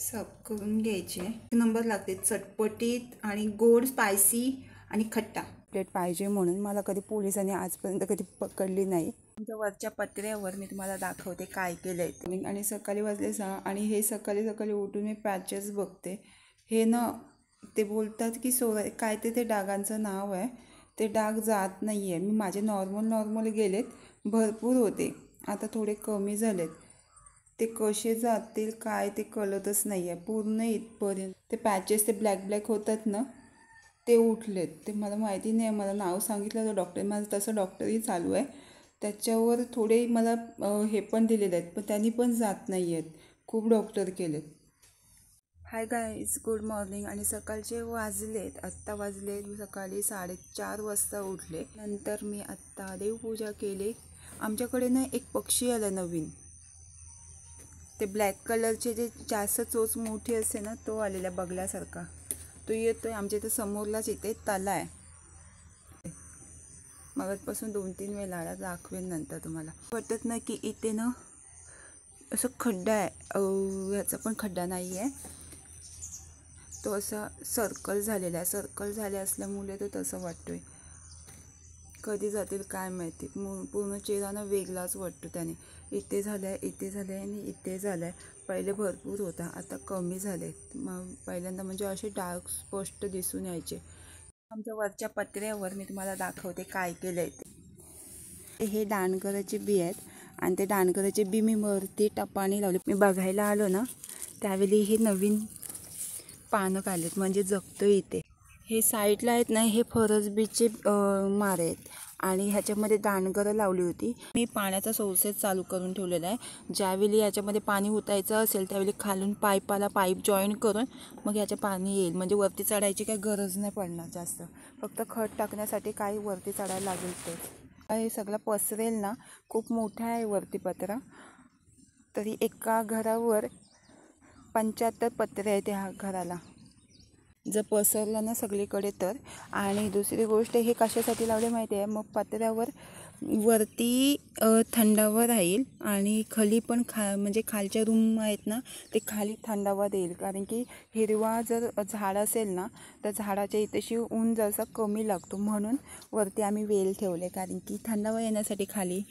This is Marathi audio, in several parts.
सब करून घ्यायचे. नंबर लागते चटपटीत आणि गोड, स्पायसी आणि खट्टा. प्लेट पाहिजे म्हणून मला कधी पोलिसांनी आजपर्यंत कधी पकडली नाही. तुमच्या वरच्या पत्र्यावर मी तुम्हाला दाखवते काय केलं आहे. आणि सकाळी वाजले 6 आणि हे सकाळी उठून मी पॅचेस बघते. हे ना ते बोलतात की काय ते डागांचं नाव आहे. ते डाग जात नाही आहे. मी माझे नॉर्मल गेलेत, भरपूर होते, आता थोडे कमी झालेत. ते कसे जातील काय ते कळतच नाही आहे. पूर्ण इथपर्यंत ते पॅचेस ते ब्लॅक होतात ना, ते उठलेत. ते मला माहिती नाही, मला नाव सांगितलं तर डॉक्टर, माझं तसं डॉक्टरही चालू आहे. त्याच्यावर थोडे मला हे पण दिलेले आहेत, पण त्यांनी पण जात नाही आहेत. खूप डॉक्टर केलेत. Hi guys, good morning. आणि सकाळचे आत्ता वाजलेत सकाळी 4:30 वाजता उठले. नंतर मी आत्ता देवपूजा केली. आमच्याकडे ना एक पक्षी आला नवीन, ते ब्लॅक कलरचे जे जास्त चोच मोठी असते ना, तो आलेला बगल्यासारखा. तो येतोय आमच्या इथे समोरलाच, इथे तला आहे. मगाचपासून 2-3 वेळा आला, दाखवेन नंतर तुम्हाला. वाटत ना की इथे ना असं खड्डा आहे, ह्याचा पण खड्डा नाही आहे. तो असा सर्कल झालेला आहे. सर्कल झाले असल्यामुळे तो तसं वाटतोय. कधी जातील काय माहिती. पूर्ण चेहरा वेगळाच वाटतो त्याने. इथे झालं आहे आणि इथे झालं आहे. पहिले भरपूर होता, आता कमी झाले. मग पहिल्यांदा म्हणजे असे डाग स्पष्ट दिसून यायचे. आमच्या वरच्या पत्र्यावर मी तुम्हाला दाखवते काय केलं आहे ते. हे दाणगराचे बी आहेत आणि ते दाणगराचे बी मी वरती टपाने लावले. मी बघायला आलो ना त्यावेळी हे नवीन पानं काढलेत, म्हणजे जगतो इथे. हे साईडला आहेत ना, हे फरसबीचे मारे आहेत आणि ह्याच्यामध्ये दाणगरं लावली होती. मी पाण्याचा सोर्सेस चालू करून ठेवलेला आहे. ज्यावेळी याच्यामध्ये पाणी ओतायचं असेल त्यावेळी खालून पाईप जॉईन करून मग ह्याचं पाणी येईल. म्हणजे वरती चढायची काही गरज नाही पडणार जास्त. फक्त खत टाकण्यासाठी काही वरती चढायला लागेल ते. हे सगळं पसरेल ना, खूप मोठा आहे वरती पत्रा. तरी एका घरावर 75 पत्रे आहेत ह्या घराला, जर पसरलं ना सगळीकडे तर. आणि दुसरी गोष्ट, हे कशासाठी लावले माहिती आहे, मग पत्र्यावर वरती थंडावा राहील आणि खाली पण म्हणजे खालच्या रूम आहेत ना, ते खाली थंडावा देईल. कारण की हिरवा जर झाड असेल ना तर झाडाच्या इथेशी ऊन जसा कमी लागतो, म्हणून वरती आम्ही वेल ठेवले. कारण की थंडावा येण्यासाठी खाली.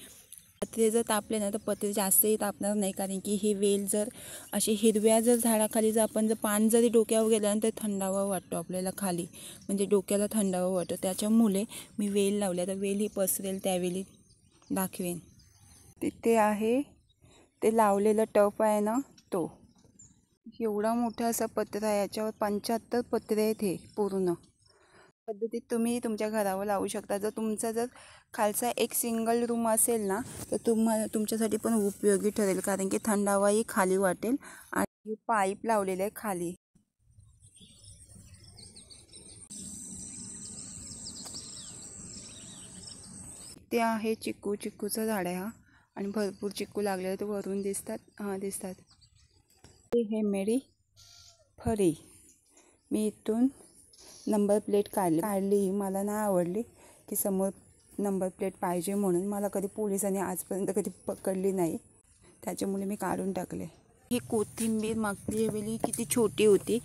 पत्रे जर तापले ना तर पत्रे जास्तही तापणार नाही. कारण की ही वेल जर अशी हिरव्या जर झाडाखाली जर आपण जर पान जरी डोक्यावर गेल्यानंतर थंडावा वाटतो आपल्याला खाली, म्हणजे डोक्याला थंडावा वाटतो. त्याच्यामुळे मी वेल लावल्या. तर वेल ही पसरेल त्यावेळी दाखवेन. तिथे आहे ते लावलेलं टप आहे ना, तो एवढा मोठा असा पत्रा आहे. याच्यावर 75 पत्रे आहेत. हे पूर्ण पद्धतीत तुम्ही तुमच्या घरावर लावू शकता. जर खालचा एक सिंगल रूम असेल ना तर तुमच्यासाठी पण उपयोगी ठरेल. कारण की थंडावाही खाली वाटेल. आणि पाईप लावलेले आहे खाली. ते आहे चिक्कूचं झाड आहे हा, आणि भरपूर चिक्कू लागलेले ते वरून दिसतात. हे मेरी फरी. मी इथून नंबर प्लेट काढली. मला नाही आवडली की समोर नंबर प्लेट पाहिजे म्हणून. मला कधी पोलिसांनी आजपर्यंत कधी पकडली नाही, त्याच्यामुळे मी काढून टाकले. ही कोथिंबीर मागच्या वेळी किती छोटी होती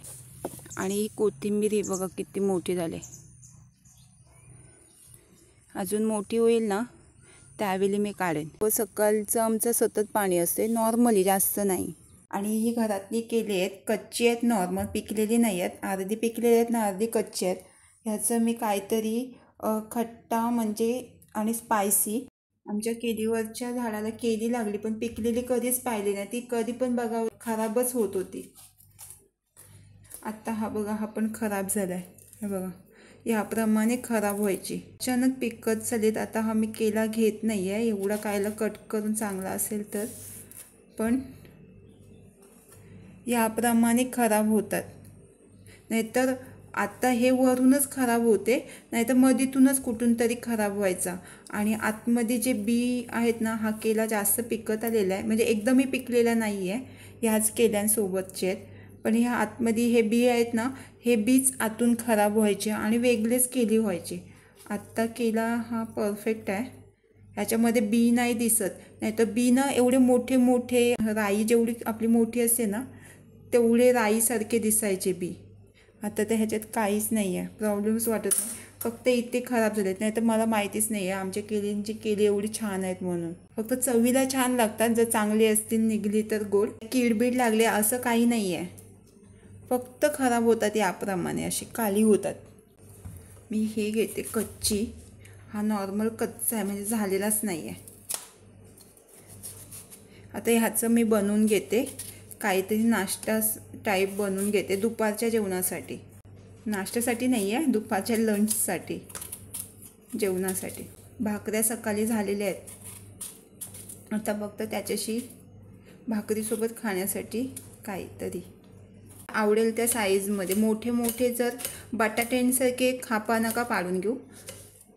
आणि ही कोथिंबीर ही बघा किती मोठी झाली. अजून मोठी होईल ना त्यावेळी मी काढेन. सकाळचं आमचं सतत पाणी असते, नॉर्मली, जास्त नाही. आणि ही घरातली केली आहेत, कच्ची आहेत, नॉर्मल पिकलेली नाही आहेत. अर्धी पिकलेली आहेत ना, अर्धी कच्ची आहेत. ह्याचं मी काहीतरी खट्टा म्हणजे आणि स्पायसी. आमच्या केळीवरच्या झाडाला केळी लागली, पण पिकलेली कधीच पाहिली नाही. ती कधी पण बघा खराबच होत होती. आत्ता हा बघा, हा पण खराब झाला आहे. हे बघा, याप्रमाणे खराब व्हायची, अचानक पिकत झालीत. आता हा मी केला घेत नाही आहे. एवढा कायला कट करून चांगला असेल तर, पण याप्रमाणे खराब होतात. नाहीतर आता हे वरूनच खराब होते, नाहीतर मधीतूनच कुठून तरी खराब व्हायचा. आणि आतमध्ये जे बी आहेत ना, हा केला जास्त पिकत आलेला आहे. म्हणजे एकदमही पिकलेला नाही आहे, ह्याच केल्यांसोबतचे आहेत. पण ह्या आतमध्ये हे बी आहेत ना, हे बीच आतून खराब व्हायचे आणि वेगळेच केली व्हायचे. आत्ता केला हा परफेक्ट आहे. ह्याच्यामध्ये बी नाही दिसत. नाही तर बी ना एवढे मोठे राई जेवढी आपली मोठी असते ना तेवढे राईसारखे दिसायचे बी. आता तर ह्याच्यात काहीच नाही आहे, प्रॉब्लेम्स वाटत नाही. फक्त इथे खराब झालेत, नाही तर मला माहितीच नाही आहे आमच्या केळींची केळी एवढी छान आहेत म्हणून. फक्त चवीला छान लागतात, जर चांगली असतील निघली तर गोड. कीडबीड लागले असं काही नाही आहे, फक्त खराब होतात याप्रमाणे, अशी काळी होतात. मी हे घेते कच्ची, हा नॉर्मल कच्चा आहे म्हणजे झालेलाच नाही आहे. आता ह्याचं मी बनवून घेते, काहीतरी नाश्ता टाईप बनवून घेते दुपारच्या जेवणासाठी. नाश्त्यासाठी नाही आहे, दुपारच्या लंचसाठी, जेवणासाठी. भाकऱ्या सकाळी झालेल्या आहेत, आता फक्त त्याच्याशी भाकरीसोबत खाण्यासाठी काहीतरी आवडेल त्या साईजमध्ये. मोठे मोठे जर बटाट्यांसारखे खापा नका पाडून घेऊ,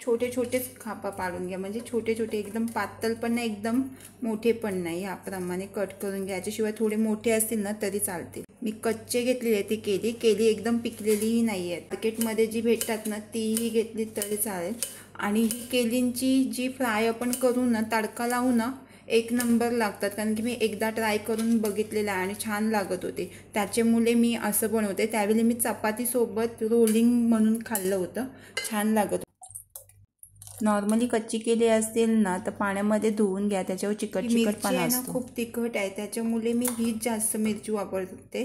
छोटे छोटेच खापा पाडून घ्या. म्हणजे छोटे छोटे, एकदम पातळ पण नाही एकदम मोठे पण नाही, याप्रमाणे कट करून घ्या. याच्याशिवाय थोडे मोठे असतील ना तरी चालतील. मी कच्चे घेतलेले आहे, ती केली एकदम पिकलेलीही नाही आहे. मार्केटमध्ये जी भेटतात ना तीही घेतली तरी चालेल. आणि ही केळींची जी फ्राय आपण करू ना, तडका लावू ना, एक नंबर लागतात. कारण की मी एकदा ट्राय करून बघितलेलं आहे आणि छान लागत होते. त्याच्यामुळे मी असं बनवते. त्यावेळी मी चपातीसोबत रोलिंग म्हणून खाल्लं होतं, छान लागत. नॉर्मली कच्ची केळी असतील ना तर पाण्यामध्ये धुवून घ्या, त्याच्यावर चिकटपणा असतो. खूप तिखट आहे, त्याच्यामुळे मी हीच जास्त मिरची वापरते.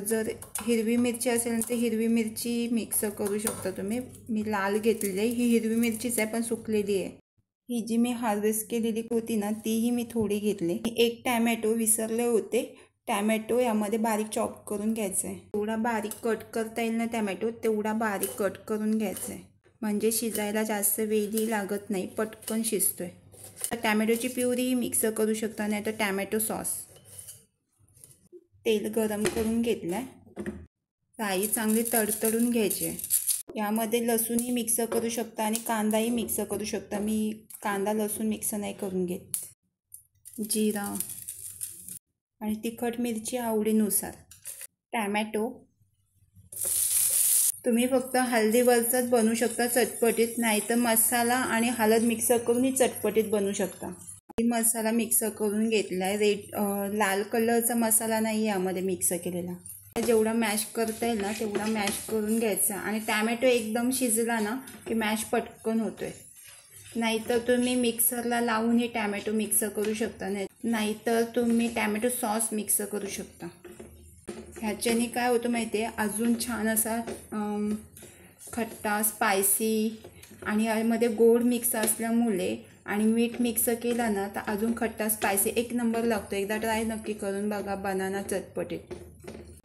जर हिरवी मिरची असेल तर हिरवी मिरची मिक्स करू शकता तुम्ही. मी लाल घेतलेली आहे, ही हिरवी मिरचीच आहे पण सुकलेली आहे. ही जी मी हार्वेस्ट केलेली होती ना तीही मी थोडी घेतली. एक टॅमॅटो विसरले होते, टॅमॅटो यामध्ये बारीक चॉप करून घ्यायचं आहे. जेवढा बारीक कट करता येईल ना टॅमॅटो तेवढा बारीक कट करून घ्यायचं आहे, म्हणजे शिजायला जास्त वेळही लागत नाही, पटकन शिजतोय. टॅमॅटोची प्युरी मिक्स करू शकता, नाही तर टॅमॅटो सॉस. तेल गरम करून घेतलं आहे, राई चांगली तडतडून घ्यायची आहे. यामध्ये लसूणही मिक्स करू शकता आणि कांदाही मिक्स करू शकता. मी कांदा लसूण मिक्स नाही करून घेत. जिरा आणि तिखट मिरची आवडीनुसार. टॅमॅटो तुम्ही फक्त हळदीवरचाच बनवू शकता चटपटीत, नाही तर मसाला आणि हळद मिक्स करूनही चटपटीत बनवू शकता. मसाला मिक्स करून घेतला आहे. लाल कलरचा मसाला नाही यामध्ये मिक्स केलेला. जेवढा मॅश करता येईल ना तेवढा मॅश करून घ्यायचा. आणि टॅमॅटो एकदम शिजला ना की मॅश पटकन होतोय. नाहीतर तुम्ही मिक्सरला लावूनही टॅमॅटो मिक्स करू शकता, नाहीतर तुम्ही टॅमॅटो सॉस मिक्स करू शकता. ह्याच्याने काय होतं माहिती आहे, अजून छान असा खट्टा स्पायसी आणि यामध्ये गोड मिक्स असल्यामुळे आणि मीठ मिक्स केला ना तर अजून खट्टा स्पायसी एक नंबर लागतो. एकदा ट्राय नक्की करून बघा, बनाना चटपटीत.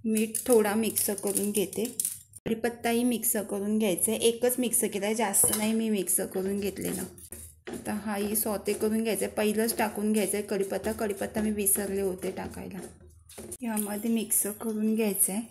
मीठ थोडा मिक्स करून घेते. कढीपत्ताही मिक्स करून घ्यायचं आहे, एकच मिक्स केला आहे, जास्त नाही मी मिक्स करून घेतलेला. आता हाही सॉते करून घ्यायचं आहे, पहिलंच टाकून घ्यायचं आहे कढीपत्ता मी विसरले होते टाकायला. यामध्ये मिक्स करून घ्यायचं आहे.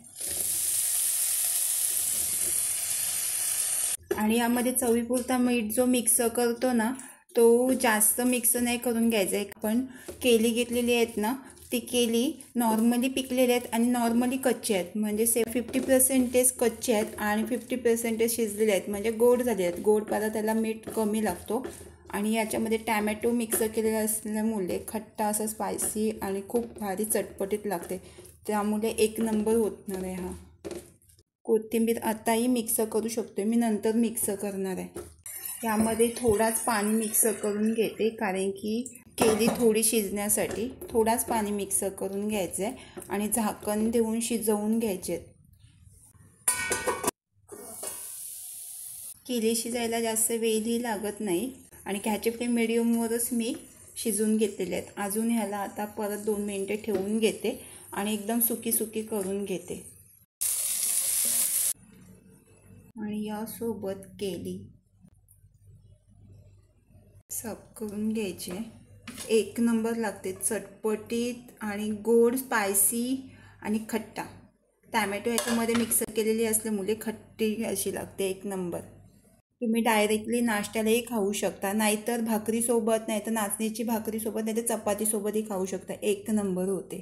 आणि यामध्ये चवीपुरता मीठ जो मिक्स करतो ना तो जास्त मिक्स नाही करून घ्यायचा आहे. आपण केळी घेतलेली आहेत ना, ती केळी नॉर्मली पिकलेली आहेत आणि नॉर्मली कच्चे आहेत, म्हणजे 50% कच्चे आहेत आणि 50% शिजलेले आहेत, म्हणजे गोड झाले आहेत. गोडपणा त्याला मीठ कमी लागतो. आणि याच्यामध्ये टॅमॅटो मिक्स केलेला असल्यामुळे खट्टा असं स्पायसी आणि खूप भारी चटपटीत लागते, त्यामुळे एक नंबर होणार आहे हा. कोथिंबीर आताही मिक्स करू शकतो, मी नंतर मिक्स करणार आहे. यामध्ये थोडाच पाणी मिक्स करून घेते, कारण की केळी थोडी शिजण्यासाठी थोडाच पाणी मिक्स करून घ्यायचं आहे आणि झाकण देऊन शिजवून घ्यायचे आहेत. केळी शिजायला जास्त वेळही लागत नाही आणि गॅसची फ्लेम मिडियमवरच मी शिजवून घेतलेले आहेत. अजून ह्याला आता परत 2 मिनिटे ठेवून घेते आणि एकदम सुकी करून घेते. आणि यासोबत केळी सर्व करून घ्यायचे. एक नंबर लागते, चटपटीत आणि गोड, स्पायसी आणि खट्टा. टॅमॅटो याच्यामध्ये मिक्स केलेली असल्यामुळे खट्टी अशी लागते, एक नंबर. तुम्ही डायरेक्टली नाश्त्यालाही खाऊ शकता, नाहीतर भाकरीसोबत, नाहीतर नाचणीची भाकरीसोबत, नाहीतर चपातीसोबतही खाऊ शकता, एक नंबर होते.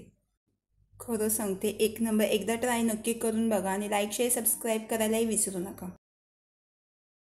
खरं सांगते एक नंबर. एकदा ट्राय नक्की करून बघा आणि लाईक शेअर सबस्क्राईब करायलाही विसरू नका.